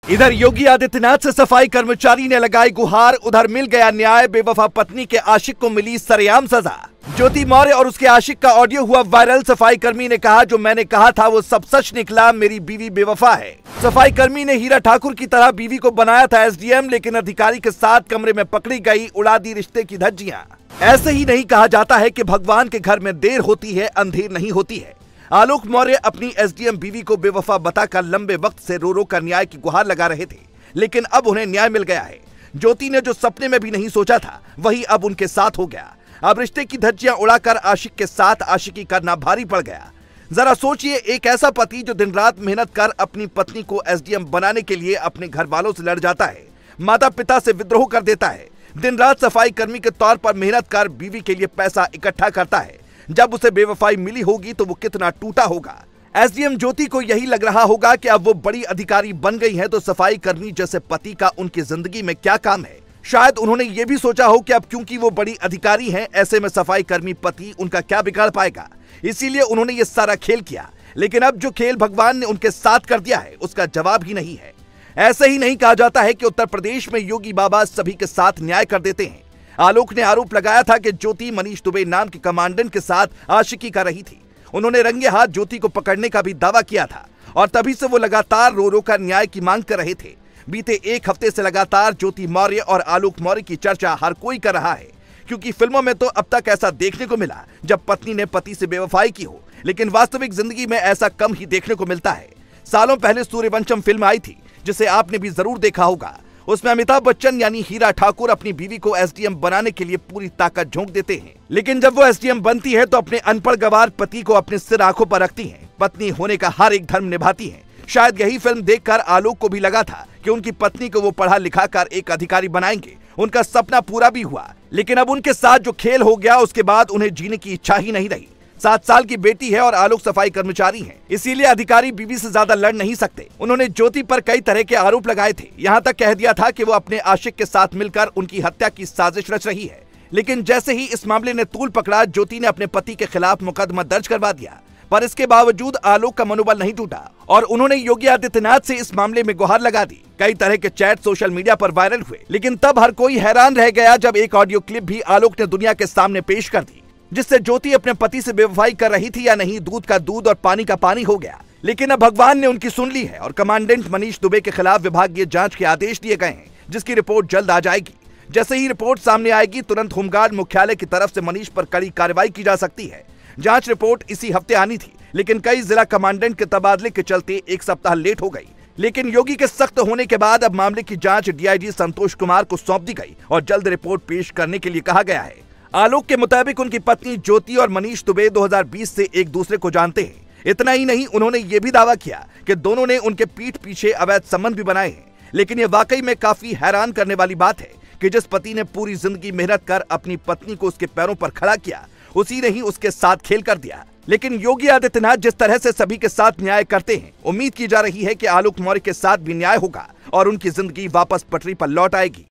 इधर योगी आदित्यनाथ से सफाई कर्मचारी ने लगाई गुहार, उधर मिल गया न्याय। बेवफा पत्नी के आशिक को मिली सरेआम सजा। ज्योति मौर्य और उसके आशिक का ऑडियो हुआ वायरल। सफाई कर्मी ने कहा, जो मैंने कहा था वो सब सच निकला, मेरी बीवी बेवफा है। सफाई कर्मी ने हीरा ठाकुर की तरह बीवी को बनाया था एसडीएम, लेकिन अधिकारी के साथ कमरे में पकड़ी गई, उड़ा दी रिश्ते की धज्जियां। ऐसे ही नहीं कहा जाता है कि भगवान के घर में देर होती है, अंधेर नहीं होती है। आलोक मौर्य अपनी एसडीएम बीवी को बेवफा बताकर लंबे वक्त से रो रो कर न्याय की गुहार लगा रहे थे, लेकिन अब उन्हें न्याय मिल गया है। ज्योति ने जो सपने में भी नहीं सोचा था वही अब उनके साथ हो गया। अब रिश्ते की धज्जियां उड़ाकर आशिक के साथ आशिकी करना भारी पड़ गया। जरा सोचिए, एक ऐसा पति जो दिन रात मेहनत कर अपनी पत्नी को एसडीएम बनाने के लिए अपने घर वालों से लड़ जाता है, माता पिता से विद्रोह कर देता है, दिन रात सफाई कर्मी के तौर पर मेहनत कर बीवी के लिए पैसा इकट्ठा करता है। जब उसे बेवफाई मिली होगी तो वो कितना टूटा होगा। एसडीएम ज्योति को यही लग रहा होगा कि अब वो बड़ी अधिकारी बन गई है तो सफाई कर्मी जैसे पति का उनकी जिंदगी में क्या काम है। शायद उन्होंने ये भी सोचा हो कि अब क्योंकि वो बड़ी अधिकारी हैं, ऐसे में सफाई कर्मी पति उनका क्या बिगाड़ पाएगा, इसीलिए उन्होंने ये सारा खेल किया। लेकिन अब जो खेल भगवान ने उनके साथ कर दिया है उसका जवाब ही नहीं है। ऐसे ही नहीं कहा जाता है कि उत्तर प्रदेश में योगी बाबा सभी के साथ न्याय कर देते हैं। आलोक ने आरोप लगाया था कि ज्योति मनीष दुबे नाम के कमांडेंट के साथ आशिकी कर रही थी। उन्होंने रंगे हाथ ज्योति को पकड़ने का भी दावा किया था और तभी से वो लगातार रो रो कर न्याय की मांग कर रहे थे। बीते एक हफ्ते से लगातार ज्योति मौर्य और आलोक मौर्य की चर्चा हर कोई कर रहा है, क्योंकि फिल्मों में तो अब तक ऐसा देखने को मिला जब पत्नी ने पति से बेवफाई की हो, लेकिन वास्तविक जिंदगी में ऐसा कम ही देखने को मिलता है। सालों पहले सूर्यवंशम फिल्म आई थी जिसे आपने भी जरूर देखा होगा। उसमें अमिताभ बच्चन यानी हीरा ठाकुर अपनी बीवी को एसडीएम बनाने के लिए पूरी ताकत झोंक देते हैं, लेकिन जब वो एसडीएम बनती है तो अपने अनपढ़ गवार पति को अपने सिर आंखों पर रखती हैं। पत्नी होने का हर एक धर्म निभाती हैं। शायद यही फिल्म देखकर आलोक को भी लगा था कि उनकी पत्नी को वो पढ़ा लिखा कर एक अधिकारी बनाएंगे। उनका सपना पूरा भी हुआ, लेकिन अब उनके साथ जो खेल हो गया उसके बाद उन्हें जीने की इच्छा ही नहीं रही। 7 साल की बेटी है और आलोक सफाई कर्मचारी हैं, इसीलिए अधिकारी बीवी से ज्यादा लड़ नहीं सकते। उन्होंने ज्योति पर कई तरह के आरोप लगाए थे, यहाँ तक कह दिया था कि वो अपने आशिक के साथ मिलकर उनकी हत्या की साजिश रच रही है। लेकिन जैसे ही इस मामले ने तूल पकड़ा, ज्योति ने अपने पति के खिलाफ मुकदमा दर्ज करवा दिया। पर इसके बावजूद आलोक का मनोबल नहीं टूटा और उन्होंने योगी आदित्यनाथ से इस मामले में गुहार लगा दी। कई तरह के चैट सोशल मीडिया पर वायरल हुए, लेकिन तब हर कोई हैरान रह गया जब एक ऑडियो क्लिप भी आलोक ने दुनिया के सामने पेश कर दी, जिससे ज्योति अपने पति से बेवफाई कर रही थी या नहीं, दूध का दूध और पानी का पानी हो गया। लेकिन अब भगवान ने उनकी सुन ली है और कमांडेंट मनीष दुबे के खिलाफ विभागीय जांच के आदेश दिए गए हैं, जिसकी रिपोर्ट जल्द आ जाएगी। जैसे ही रिपोर्ट सामने आएगी, तुरंत होमगार्ड मुख्यालय की तरफ से मनीष पर कड़ी कार्रवाई की जा सकती है। जांच रिपोर्ट इसी हफ्ते आनी थी, लेकिन कई जिला कमांडेंट के तबादले के चलते एक सप्ताह लेट हो गई। लेकिन योगी के सख्त होने के बाद अब मामले की जांच डीआईजी संतोष कुमार को सौंप दी गई और जल्द रिपोर्ट पेश करने के लिए कहा गया है। आलोक के मुताबिक उनकी पत्नी ज्योति और मनीष दुबे 2020 से एक दूसरे को जानते हैं। इतना ही नहीं, उन्होंने ये भी दावा किया कि दोनों ने उनके पीठ पीछे अवैध संबंध भी बनाए हैं। लेकिन ये वाकई में काफी हैरान करने वाली बात है कि जिस पति ने पूरी जिंदगी मेहनत कर अपनी पत्नी को उसके पैरों पर खड़ा किया, उसी ने ही उसके साथ खेल कर दिया। लेकिन योगी आदित्यनाथ जिस तरह से सभी के साथ न्याय करते हैं, उम्मीद की जा रही है कि आलोक मौर्य के साथ भी न्याय होगा और उनकी जिंदगी वापस पटरी पर लौट आएगी।